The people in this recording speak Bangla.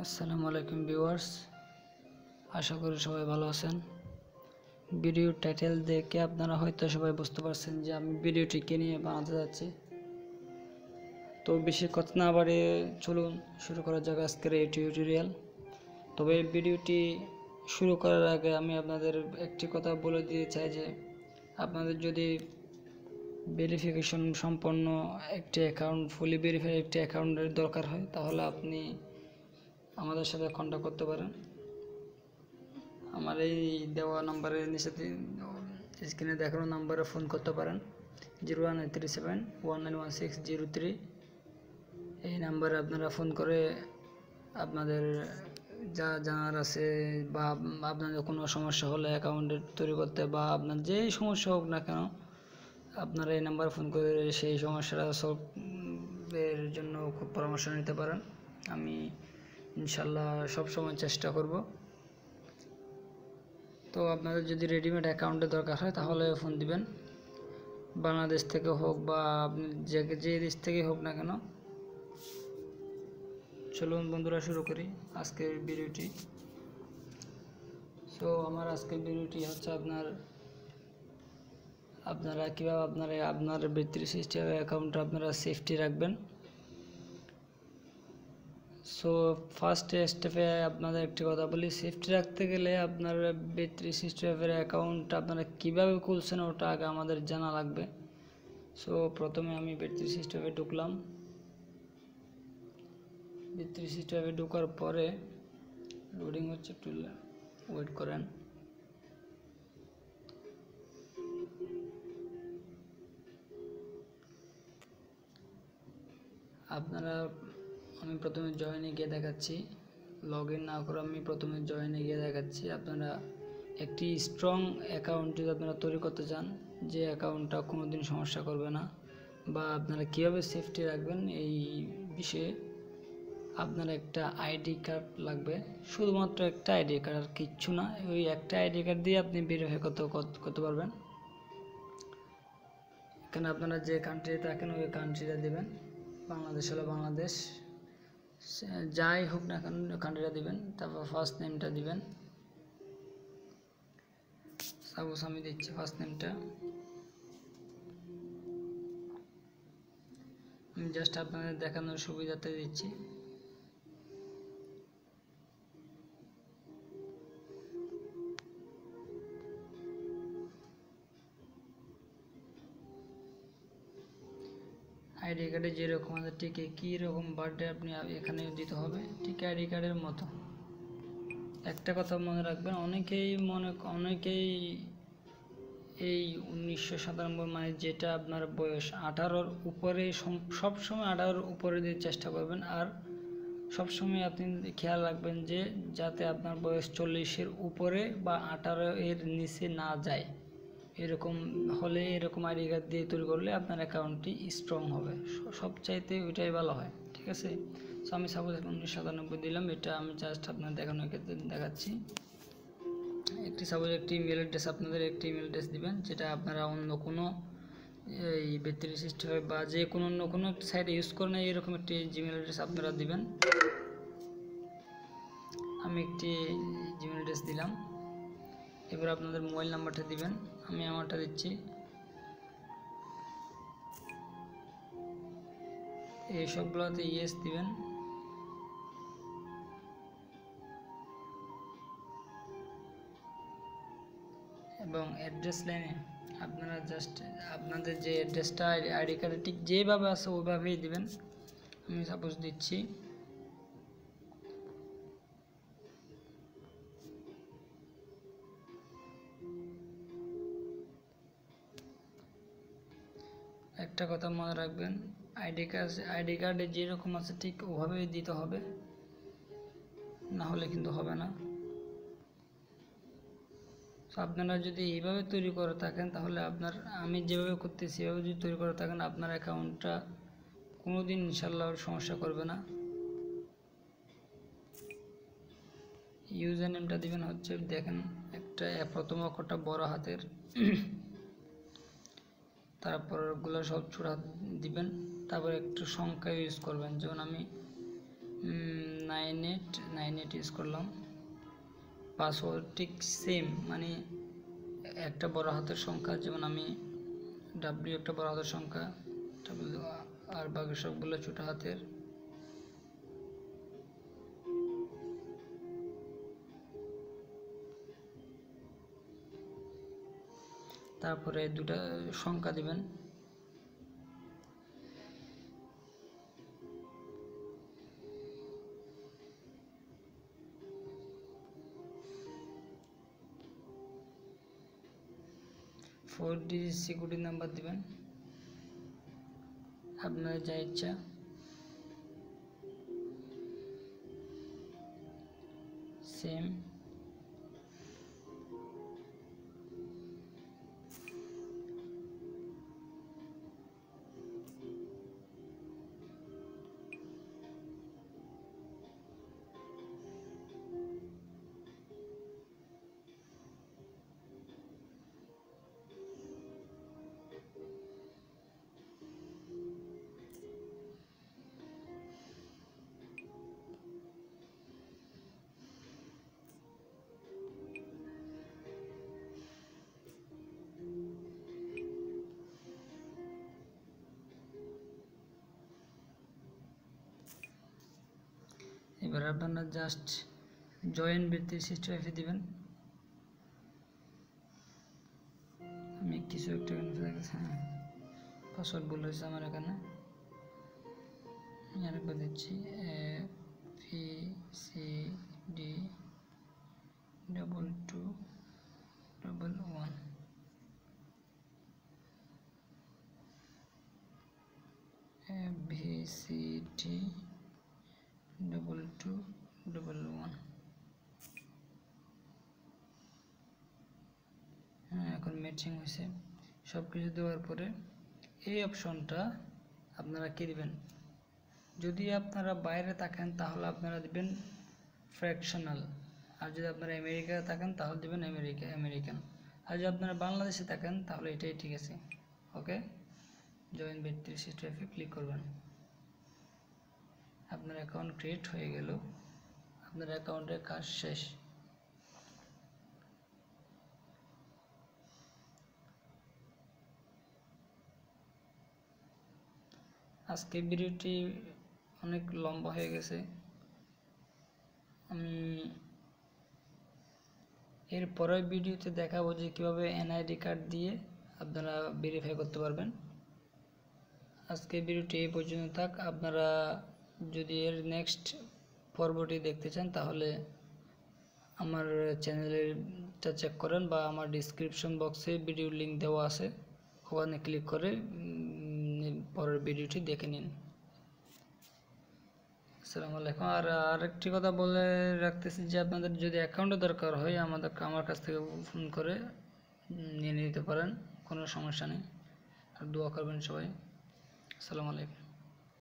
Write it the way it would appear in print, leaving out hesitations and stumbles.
আসসালামু আলাইকুম ভিউয়ার্স, আশা করি সবাই ভালো আছেন। ভিডিও টাইটেল দেখে আপনারা হয়তো সবাই বুঝতে পারছেন যে আমি ভিডিওটি কে নিয়ে বানাতে যাচ্ছি। তো বেশি কথা না বাড়িয়ে চলুন শুরু করা যাক আজকের এই টিউটোরিয়াল। তবে ভিডিওটি শুরু করার আগে আমি আপনাদের একটি কথা বলে দিতে চাই যে আপনাদের যদি ভেরিফিকেশন সম্পন্ন একটি অ্যাকাউন্ট, ফুলি ভেরিফাইড একটি অ্যাকাউন্টের দরকার হয়, তাহলে আপনি আমাদের সাথে কন্ট্যাক্ট করতে পারেন। আমার এই দেওয়া নাম্বারের নিচে স্ক্রিনে দেখানো নাম্বারে ফোন করতে পারেন 01937191603। এই নাম্বারে আপনারা ফোন করে আপনাদের যা জানার আছে বা আপনাদের কোনো সমস্যা হলে অ্যাকাউন্টে তৈরি করতে বা আপনার যেই সমস্যা হোক না কেন, আপনারা এই নাম্বারে ফোন করে সেই সমস্যাটা সলভের জন্য খুব পরামর্শ নিতে পারেন। আমি ইনশাল্লাহ সবসময় চেষ্টা করব। তো আপনাদের যদি রেডিমেড অ্যাকাউন্টের দরকার হয় তাহলে ফোন দিবেন, বাংলাদেশ থেকে হোক বা আপনি যে দেশ থেকে হোক না কেন। চলুন বন্ধুরা শুরু করি আজকের ভিডিওটি। সো আমার আজকের ভিডিওটি হচ্ছে আপনারা কীভাবে আপনার B360 অ্যাকাউন্টটা আপনারা সেফটি রাখবেন। সো ফার্স্ট স্টেপে আপনাদের একটি কথা বলি, সেফটি রাখতে গেলে আপনার B360 অ্যাকাউন্ট আপনারা কীভাবে খুলছেন ওটা আগে আমাদের জানা লাগবে। সো প্রথমে আমি B360 ঢুকলাম। B360 ঢোকার পরে লোডিং হচ্ছে, একটু ওয়েট করেন। আমি প্রথমে জয়েনে গিয়ে দেখাচ্ছি, লগ ইন না করে আমি প্রথমে জয়েনে গিয়ে দেখাচ্ছি। আপনারা একটি স্ট্রং অ্যাকাউন্ট যদি আপনারা তৈরি করতে চান, যে অ্যাকাউন্টটা কোনো দিন সমস্যা করবে না, বা আপনারা কীভাবে সেফটি রাখবেন এই বিষয়ে আপনার একটা আইডি কার্ড লাগবে। শুধুমাত্র একটা আইডি কার্ড, আর কিচ্ছু না। ওই একটা আইডি কার্ড দিয়ে আপনি ভেরিফাই করতে পারবেন। এখানে আপনারা যে কান্ট্রিতে থাকেন ওই কান্ট্রিটা দেবেন। বাংলাদেশ হলে বাংলাদেশ, যাই হোক না কেন কান্ট্রিটা দিবেন। তারপর ফার্স্ট নেমটা দিবেন। সাপোজ আমি দিচ্ছি ফার্স্ট নেমটা। আমি জাস্ট আপনাদের দেখানোর সুবিধাতে দিচ্ছি। আইডি কার্ডে যেরকম আছে ঠিক একই রকম বার্থডে আপনি এখানে দিতে হবে, ঠিক আইডি কার্ডের মতো। একটা কথা মনে রাখবেন, অনেকেই এই 1997 মানে যেটা আপনার বয়স 18-র উপরে, সবসময় 18-র উপরে দিয়ে চেষ্টা করবেন। আর সবসময় আপনি খেয়াল রাখবেন যে যাতে আপনার বয়স 40-এর উপরে বা 18-এর নিচে না যায়। এরকম হলে, এরকম আইডি কার্ড দিয়ে তৈরি করলে আপনার অ্যাকাউন্টটি স্ট্রং হবে, সবচাইতে ওইটাই ভালো হয়। ঠিক আছে। সো আমি সাপোজ 1997 দিলাম। এটা আমি জাস্ট আপনার দেখানোর ক্ষেত্রে দেখাচ্ছি। সাপোজ একটি ইমেল অ্যাড্রেস, আপনাদের একটি ইমেল অ্যাড্রেস দিবেন, যেটা আপনারা অন্য কোনো এই B360 বা যে কোনো অন্য কোনো একটা সাইটে ইউজ করেন, এরকম একটি জিমেল অ্যাড্রেস আপনারা দিবেন। আমি একটি জিমেল অ্যাড্রেস দিলাম। এবার আপনাদের মোবাইল নাম্বারটা দিবেন। আমি আমারটা দিচ্ছি। এই সবগুলোতে ইয়েস দিবেন। এবং অ্যাড্রেস লাইনে আপনারা জাস্ট আপনাদের যে অ্যাড্রেসটা আইডি কার্ডে ঠিক যেভাবে আছে ওইভাবেই দিবেন। আমি সাপোজ দিচ্ছি একটা কথা মনে রাখবেন, আইডি কার্ডে যেরকম আছে ঠিক ওভাবেই দিতে হবে, না হলে কিন্তু হবে না। আপনারা যদি এইভাবে তৈরি করে থাকেন তাহলে আমি যেভাবে করতেছি এভাবে যদি তৈরি করে থাকেন, আপনার অ্যাকাউন্টটা কোনো দিন ইনশাল্লাহ সমস্যা করবে না। ইউজার নেমটা দিবেন হচ্ছে, দেখেন একটা প্রথম অক্ষরটা বড় হাতের, তারপরগুলো সব ছোট হাত দিবেন। তারপর একটু সংখ্যা ইউজ করবেন, যেমন আমি 98 ইউজ করলাম। পাসওয়ার্ড ঠিক সেম, মানে একটা বড় হাতের সংখ্যা, যেমন আমি ডাব্লিউ একটা বড় হাতের সংখ্যা, ডাব্লিউ, আর বাকি সবগুলো ছোট হাতের। তারপরে দুটা সংখ্যা দিবেন। ফোর ডিজিট সিকিউরিটি নাম্বার দিবেন আপনার যা ইচ্ছা। সেম। এবার আপনারা জাস্ট জয়েন উইথ 365 দিবেন। আমি কিছু একটা হ্যাঁ পাসওয়ার্ড ভুল হয়েছে আমার এখানে, আমি আরেকবার দিচ্ছি ABCD2211 ABCD2211। হ্যাঁ এখন ম্যাচিং হয়েছে। সব কিছু দেওয়ার পরে এই অপশনটা আপনারা কি দিবেন, যদি আপনারা বাইরে থাকেন তাহলে আপনারা দিবেন ফ্র্যাকশনাল, আর যদি আপনারা আমেরিকায় থাকেন তাহলে দিবেন আমেরিকান, আর যদি আপনারা বাংলাদেশে থাকেন তাহলে এটাই ঠিক আছে। ওকে, জয়েন উইথ 365 ক্লিক করবেন। আপনার অ্যাকাউন্ট ক্রিয়েট হয়ে গেল, আপনার অ্যাকাউন্টের কাজ শেষ। আজকে ভিডিওটি অনেক লম্বা হয়ে গেছে, আমি এর পরের ভিডিওতে দেখাবো যে কীভাবে এনআইডি কার্ড দিয়ে আপনারা ভেরিফাই করতে পারবেন। আজকে ভিডিওটি এই পর্যন্ত থাক। আপনারা যদি এর নেক্সট পর্বটি দেখতে চান তাহলে আমার চ্যানেলেরটা চেক করেন, বা আমার ডিসক্রিপশন বক্সে ভিডিও লিঙ্ক দেওয়া আছে, ওখানে ক্লিক করে পরের ভিডিওটি দেখে নিন। আসসালামু আলাইকুম। আর আরেকটি কথা বলে রাখতেছি যে আপনাদের যদি অ্যাকাউন্টে দরকার হয় আমার কাছ থেকে ফোন করে নিয়ে নিতে পারেন, কোনো সমস্যা নেই। আর দোয়া করবেন সবাই। আসসালামু আলাইকুম।